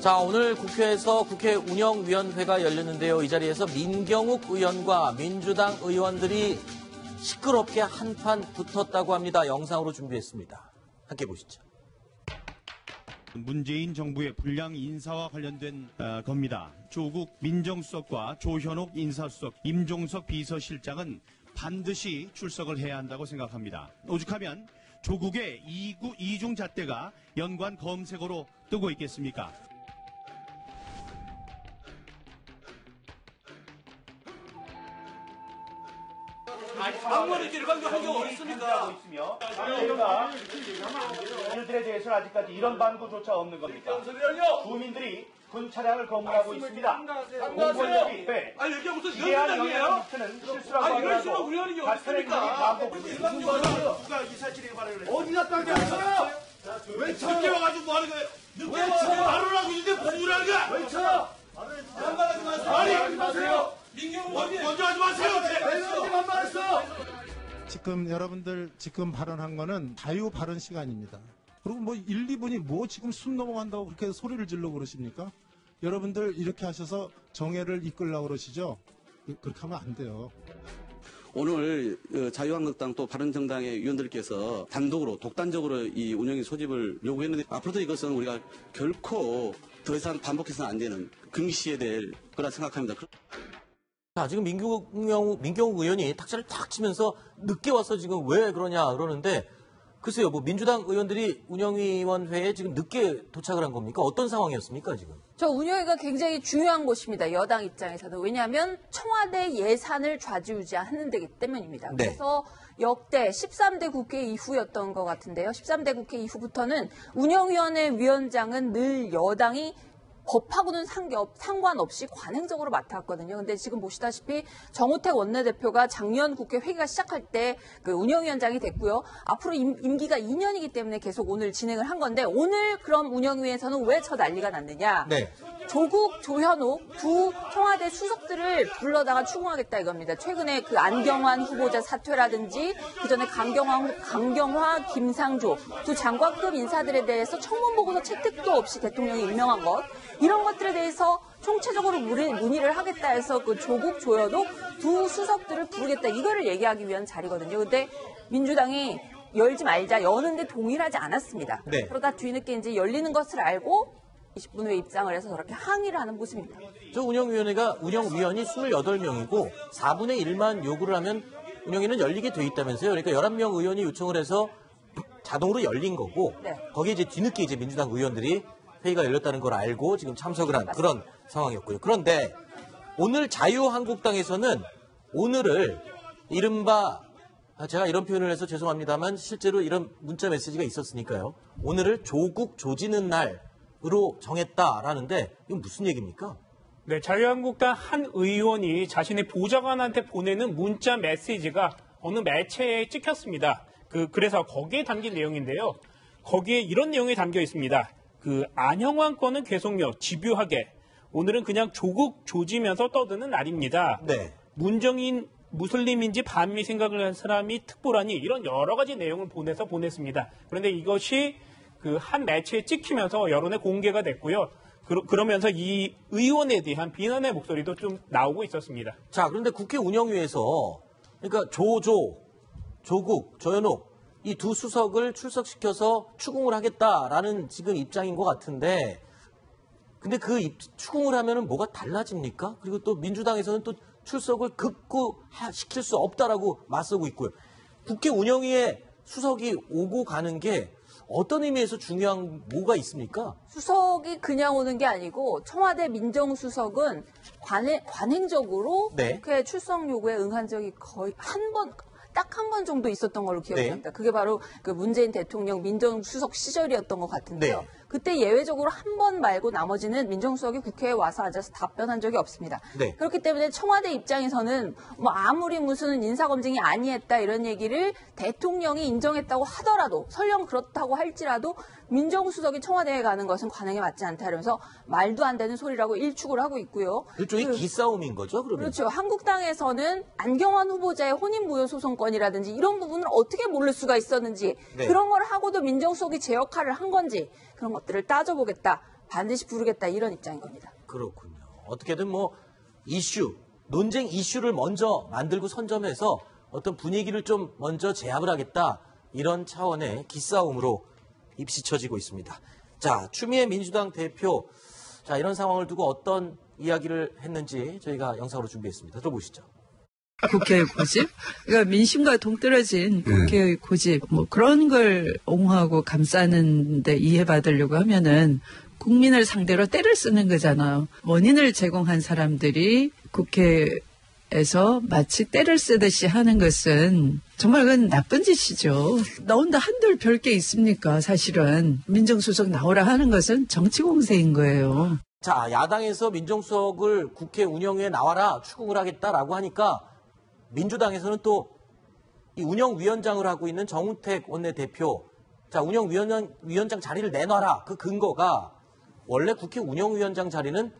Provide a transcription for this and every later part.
자, 오늘 국회에서 국회 운영위원회가 열렸는데요. 이 자리에서 민경욱 의원과 민주당 의원들이 시끄럽게 한판 붙었다고 합니다. 영상으로 준비했습니다. 함께 보시죠. 문재인 정부의 불량 인사와 관련된 겁니다. 조국 민정수석과 조현옥 인사수석, 임종석 비서실장은 반드시 출석을 해야 한다고 생각합니다. 오죽하면 조국의 이중 잣대가 연관 검색어로 뜨고 있겠습니까? 아무리 일반도 한 경 어딨습니까? 이들에 대해서는 아직까지 이런 반구조차 없는 겁니다. 주민들이 군 차량을 검문하고 있습니다. 공권력이 아니 여기가 무슨 기대한 연장이에요? 영향미터는 실수라고 아니 이런 식으로 하고 우연히 같은 행동이 어딨습니까? 반복됩니다. 누가 이사실에 말을 어디 갔다 온 게 아니라 왜 늦게 와가지고 뭐 하는 거예요? 늦게 와서 말을 하고 있는데 무슨 하는 거야? 왜 쳐? 반말하지 마세요. 아니 하지 마세요. 민경우 먼저 하지 마세요. 내가 반말했어. 지금 여러분들 지금 발언한 거는 자유 발언 시간입니다. 그리고 뭐 1, 2분이 뭐 지금 숨 넘어간다고 그렇게 소리를 질러 그러십니까? 여러분들 이렇게 하셔서 정회를 이끌려고 그러시죠? 그렇게 하면 안 돼요. 오늘 자유한국당 또 바른정당의 위원들께서 단독으로 독단적으로 이 운영위 소집을 요구했는데 앞으로도 이것은 우리가 결코 더 이상 반복해서는 안 되는 금기시해야 될 거라 생각합니다. 자, 지금 민경욱 의원이 탁자를 탁 치면서 늦게 와서 지금 왜 그러냐 그러는데 글쎄요, 뭐 민주당 의원들이 운영위원회에 지금 늦게 도착을 한 겁니까? 어떤 상황이었습니까, 지금? 저 운영위가 굉장히 중요한 곳입니다. 여당 입장에서는. 왜냐하면 청와대 예산을 좌지우지하는 데기 때문입니다. 네. 그래서 역대 13대 국회 이후였던 것 같은데요. 13대 국회 이후부터는 운영위원회 위원장은 늘 여당이 법하고는 상관없이 관행적으로 맡았거든요. 근데 지금 보시다시피 정우택 원내대표가 작년 국회 회기가 시작할 때 그 운영위원장이 됐고요. 앞으로 임기가 2년이기 때문에 계속 오늘 진행을 한 건데 오늘 그럼 운영위에서는 왜 저 난리가 났느냐. 네. 조국, 조현옥 두 청와대 수석들을 불러다가 추궁하겠다 이겁니다. 최근에 그 안경환 후보자 사퇴라든지 그전에 강경화, 김상조 두 장관급 인사들에 대해서 청문보고서 채택도 없이 대통령이 임명한 것 이런 것들에 대해서 총체적으로 문의를 하겠다 해서 그 조국, 조현옥 두 수석들을 부르겠다 이거를 얘기하기 위한 자리거든요. 근데 민주당이 열지 말자 여는데 동의하지 않았습니다. 네. 그러다 뒤늦게 이제 열리는 것을 알고 20분 후에 입장을 해서 저렇게 항의를 하는 모습입니다. 저 운영위원이 28명이고 4분의 1만 요구를 하면 운영위는 열리게 돼 있다면서요. 그러니까 11명 의원이 요청을 해서 자동으로 열린 거고 네. 거기에 이제 뒤늦게 이제 민주당 의원들이 회의가 열렸다는 걸 알고 지금 참석을 한 그런 상황이었고요. 그런데 오늘 자유한국당에서는 오늘을 이른바 제가 이런 표현을 해서 죄송합니다만 실제로 이런 문자 메시지가 있었으니까요. 오늘을 조국 조지는 날으로 정했다라는데 이건 무슨 얘기입니까? 네, 자유한국당 한 의원이 자신의 보좌관한테 보내는 문자 메시지가 어느 매체에 찍혔습니다. 그래서 거기에 담긴 내용인데요. 거기에 이런 내용이 담겨 있습니다. 안형환 건은 계속요, 집요하게. 오늘은 그냥 조국 조지면서 떠드는 날입니다. 네. 문정인 무슬림인지 반미 생각을 한 사람이 특보라니 이런 여러 가지 내용을 보냈습니다. 그런데 이것이 한 매체에 찍히면서 여론에 공개가 됐고요. 그러면서 이 의원에 대한 비난의 목소리도 좀 나오고 있었습니다. 자, 그런데 국회 운영위에서 그러니까 조국, 조현옥 이 두 수석을 출석시켜서 추궁을 하겠다라는 지금 입장인 것 같은데 근데 추궁을 하면은 뭐가 달라집니까? 그리고 또 민주당에서는 또 출석을 극구시킬 수 없다라고 맞서고 있고요. 국회 운영위에 수석이 오고 가는 게 어떤 의미에서 중요한 뭐가 있습니까? 수석이 그냥 오는 게 아니고 청와대 민정수석은 관행적으로 네. 국회 출석 요구에 응한 적이 거의 딱 한 번 정도 있었던 걸로 기억합니다. 네. 그게 바로 문재인 대통령 민정수석 시절이었던 것 같은데요. 네. 그때 예외적으로 한 번 말고 나머지는 민정수석이 국회에 와서 앉아서 답변한 적이 없습니다. 네. 그렇기 때문에 청와대 입장에서는 아무리 무슨 인사검증이 아니했다 이런 얘기를 대통령이 인정했다고 하더라도 설령 그렇다고 할지라도 민정수석이 청와대에 가는 것은 관행에 맞지 않다 이러면서 말도 안 되는 소리라고 일축을 하고 있고요. 일종의 기싸움인 거죠, 그러면? 그렇죠. 한국당에서는 안경환 후보자의 혼인무효소송권이라든지 이런 부분을 어떻게 모를 수가 있었는지 네. 그런 걸 하고도 민정수석이 제 역할을 한 건지 그런 것들을 따져보겠다. 반드시 부르겠다 이런 입장인 겁니다. 그렇군요. 어떻게든 뭐 논쟁 이슈를 먼저 만들고 선점해서 어떤 분위기를 좀 먼저 제압을 하겠다 이런 차원의 기싸움으로 입시쳐지고 있습니다. 자, 추미애 민주당 대표, 자, 이런 상황을 두고 어떤 이야기를 했는지 저희가 영상으로 준비했습니다. 들어보시죠. 국회의 고집? 그러니까 민심과 동떨어진 국회의 고집, 뭐 그런 걸 옹호하고 감싸는데 이해받으려고 하면은 국민을 상대로 때를 쓰는 거잖아요. 원인을 제공한 사람들이 국회에서 마치 때를 쓰듯이 하는 것은 정말 그건 나쁜 짓이죠. 나온다 한들 별 게 있습니까? 사실은 민정수석 나오라 하는 것은 정치 공세인 거예요. 자, 야당에서 민정수석을 국회 운영위에 나와라 추궁을 하겠다라고 하니까 민주당에서는 또 이 운영위원장을 하고 있는 정우택 원내대표, 자, 운영위원장 자리를 내놔라. 그 근거가 원래 국회 운영위원장 자리는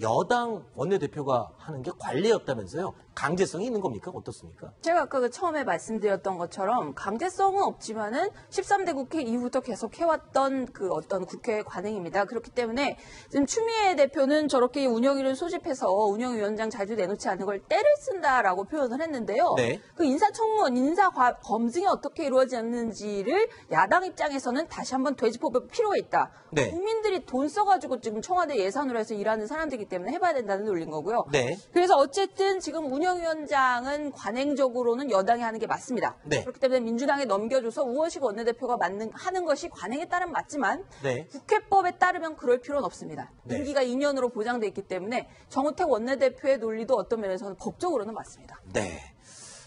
여당 원내대표가 하는 게 관례였다면서요. 강제성이 있는 겁니까? 어떻습니까? 제가 아까 처음에 말씀드렸던 것처럼 강제성은 없지만은 13대 국회 이후부터 계속 해왔던 그 어떤 국회의 관행입니다. 그렇기 때문에 지금 추미애 대표는 저렇게 운영위를 소집해서 운영위원장 자리도 내놓지 않는 걸 때를 쓴다라고 표현을 했는데요. 네. 그 인사청문, 검증이 어떻게 이루어졌는지를 야당 입장에서는 다시 한번 되짚어볼 필요가 있다. 네. 국민들이 돈 써가지고 지금 청와대 예산으로 해서 일하는 사람들이기 때문에 해봐야 된다는 논리인 거고요. 네. 그래서 어쨌든 지금 운영위원장은 관행적으로는 여당이 하는 게 맞습니다. 네. 그렇기 때문에 민주당에 넘겨줘서 우원식 원내대표가 하는 것이 관행에 따르면 맞지만 네. 국회법에 따르면 그럴 필요는 없습니다. 네. 임기가 2년으로 보장돼 있기 때문에 정우택 원내대표의 논리도 어떤 면에서는 법적으로는 맞습니다. 네.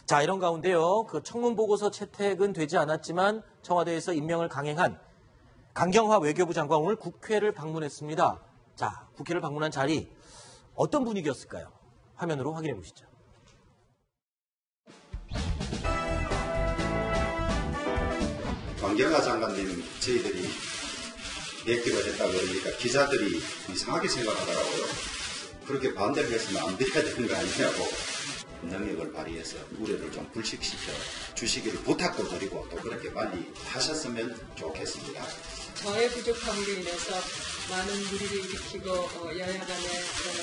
자, 이런 가운데요. 그 청문 보고서 채택은 되지 않았지만 청와대에서 임명을 강행한 강경화 외교부 장관 오늘 국회를 방문했습니다. 자, 국회를 방문한 자리 어떤 분위기였을까요? 화면으로 확인해 보시죠. 강경화 장관님 저희들이 뵙기로 했다고 그러니까 기자들이 이상하게 생각하더라고요. 그렇게 반대를 했으면 안 돼야 되는 거 아니냐고 능력을 발휘해서 우려를 좀 불식시켜 주시기를 부탁도 드리고 또 그렇게 빨리 하셨으면 좋겠습니다. 저의 부족함으로 인해서 많은 무리를 일으키고 여야 간의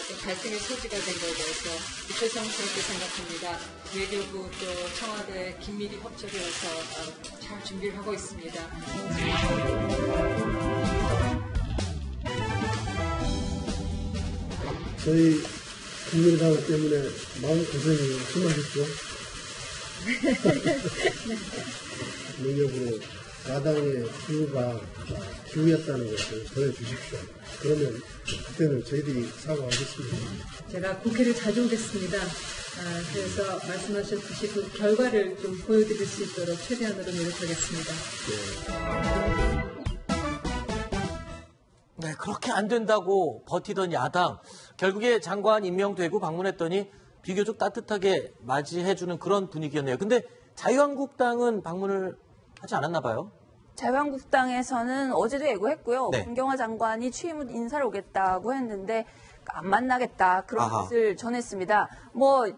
또 갈등의 소지가 된 것에 대해서 죄송스럽게 생각합니다. 외교부 또 청와대 긴밀히 협조를 해서 잘 준비를 하고 있습니다. 저희 국민의당 때문에 마음고생이 심하셨죠? 능력으로 야당의 기우였다는 것을 전해주십시오. 그러면 그때는 저희들이 사과하겠습니다. 제가 국회를 자주 오겠습니다. 그래서 말씀하셨듯이 그 결과를 좀 보여드릴 수 있도록 최대한으로 노력하겠습니다. 네, 그렇게 안 된다고 버티던 야당. 결국에 장관 임명되고 방문했더니 비교적 따뜻하게 맞이해주는 그런 분위기였네요. 근데 자유한국당은 방문을 하지 않았나 봐요. 자유한국당에서는 어제도 예고했고요. 네. 강경화 장관이 취임 후 인사를 오겠다고 했는데 안 만나겠다 그런 것을 전했습니다. 문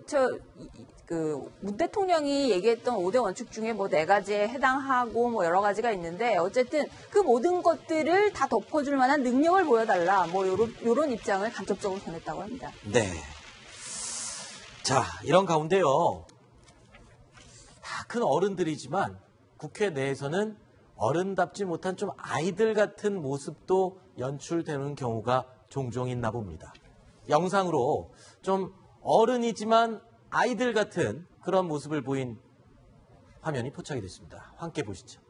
대통령이 얘기했던 5대 원칙 중에 4가지에 해당하고 여러 가지가 있는데 어쨌든 그 모든 것들을 다 덮어줄 만한 능력을 보여달라 요런 입장을 간접적으로 전했다고 합니다. 네. 자, 이런 가운데요. 다 큰 어른들이지만 국회 내에서는 어른답지 못한 좀 아이들 같은 모습도 연출되는 경우가 종종 있나 봅니다. 영상으로 좀 어른이지만 아이들 같은 그런 모습을 보인 화면이 포착이 됐습니다. 함께 보시죠.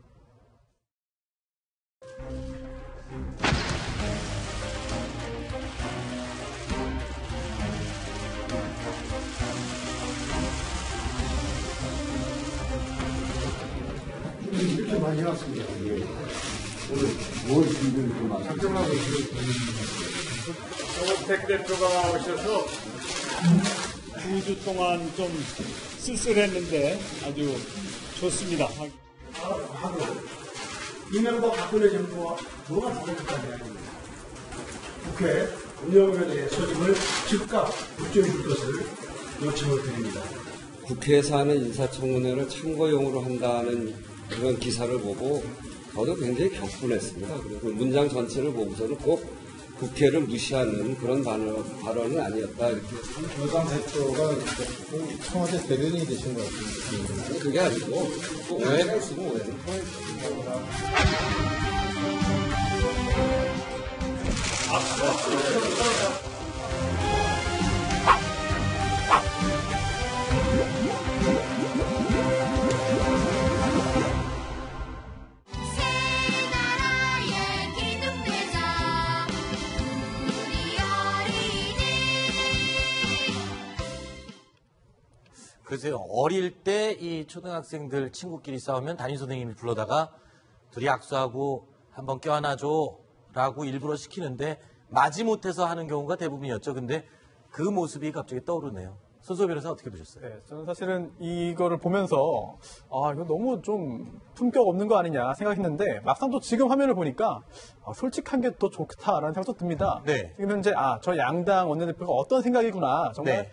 이렇게 많이 해왔습니다. 오늘 뭘 준비를 작정하고 정우택 대표가 오셔서 2주 동안 좀 쓸쓸했는데 아주 좋습니다. 하고 이명박 박근혜 정부와 뭐가 다르다는 이야기입니다. 국회 운영위원회 소집을 즉각 결정해 줄 것을 요청을 드립니다. 국회에서 하는 인사청문회를 참고용으로 한다는 그런 기사를 보고 저도 굉장히 격분했습니다. 그리고 문장 전체를 보고서는 꼭 국회를 무시하는 그런 발언은 아니었다. 이렇게. 여당 대표가 청와대 대변인이 되신 것 같은데. 아니, 그게 아니고, 또 오해가 있으면 오해는 글쎄요, 어릴 때 이 초등학생들 친구끼리 싸우면 담임선생님이 불러다가 둘이 악수하고 한번 껴안아줘 라고 일부러 시키는데 마지못해서 하는 경우가 대부분이었죠. 근데 그 모습이 갑자기 떠오르네요. 손수호 변호사 어떻게 보셨어요? 네, 저는 사실은 이거를 보면서 이거 너무 좀 품격 없는 거 아니냐 생각했는데 막상 또 지금 화면을 보니까 솔직한 게 더 좋다라는 생각도 듭니다. 네. 지금 현재 저 양당 원내대표가 어떤 생각이구나 정말 네.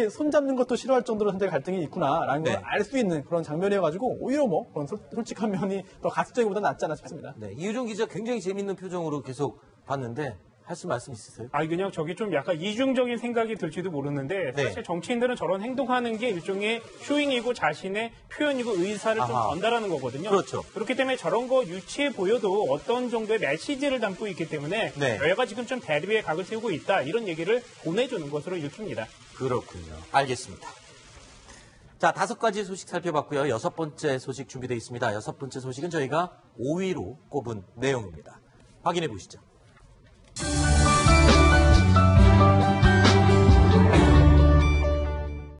손 잡는 것도 싫어할 정도로 현재 갈등이 있구나라는 걸 알 수 있는 그런 장면이어가지고 오히려 뭐 그런 솔직한 면이 더 가식적이보다 낫지 않나 싶습니다. 네, 이유정 기자 굉장히 재밌는 표정으로 계속 봤는데 하실 말씀 있으세요? 그냥 저기 좀 약간 이중적인 생각이 들지도 모르는데 네. 사실 정치인들은 저런 행동하는 게 일종의 쇼잉이고 자신의 표현이고 의사를 좀 아하. 전달하는 거거든요. 그렇죠. 그렇기 때문에 저런 거 유치해 보여도 어떤 정도의 메시지를 담고 있기 때문에 네. 여야가 지금 좀 대립의 각을 세우고 있다 이런 얘기를 보내주는 것으로 읽힙니다. 그렇군요. 알겠습니다. 자, 5가지 소식 살펴봤고요. 6번째 소식 준비되어 있습니다. 6번째 소식은 저희가 5위로 꼽은 내용입니다. 확인해 보시죠.